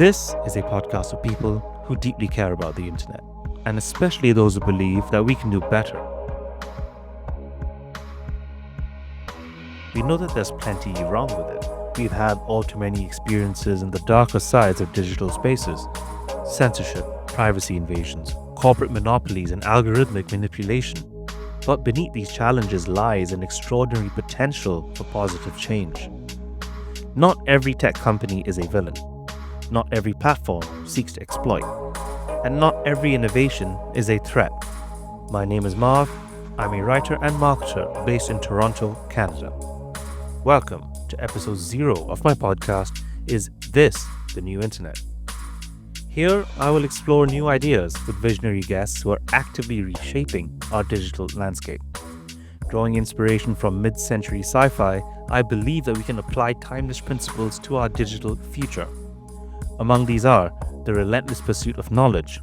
This is a podcast of people who deeply care about the internet, and especially those who believe that we can do better. We know that there's plenty wrong with it. We've had all too many experiences in the darker sides of digital spaces: censorship, privacy invasions, corporate monopolies, and algorithmic manipulation. But beneath these challenges lies an extraordinary potential for positive change. Not every tech company is a villain. Not every platform seeks to exploit. And not every innovation is a threat. My name is Marv. I'm a writer and marketer based in Toronto, Canada. Welcome to episode 0 of my podcast, Is This the New Internet? Here, I will explore new ideas with visionary guests who are actively reshaping our digital landscape. Drawing inspiration from mid-century sci-fi, I believe that we can apply timeless principles to our digital future. Among these are the relentless pursuit of knowledge,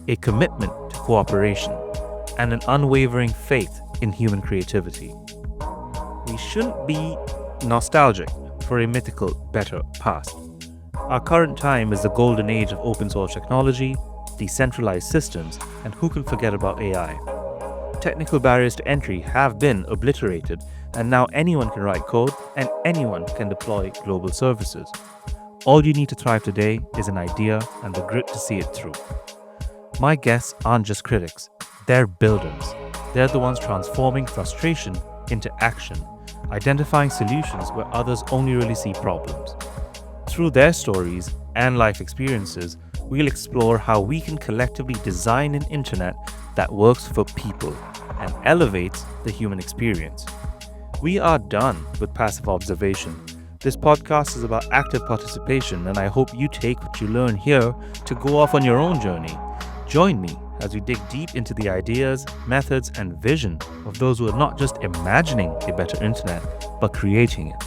a commitment to cooperation, and an unwavering faith in human creativity. We shouldn't be nostalgic for a mythical, better past. Our current time is the golden age of open source technology, decentralized systems, and who can forget about AI? Technical barriers to entry have been obliterated, and now anyone can write code and anyone can deploy global services. All you need to thrive today is an idea and the grit to see it through. My guests aren't just critics, they're builders. They're the ones transforming frustration into action, identifying solutions where others only really see problems. Through their stories and life experiences, we'll explore how we can collectively design an internet that works for people and elevates the human experience. We are done with passive observation. This podcast is about active participation, and I hope you take what you learn here to go off on your own journey. Join me as we dig deep into the ideas, methods, and vision of those who are not just imagining a better internet, but creating it.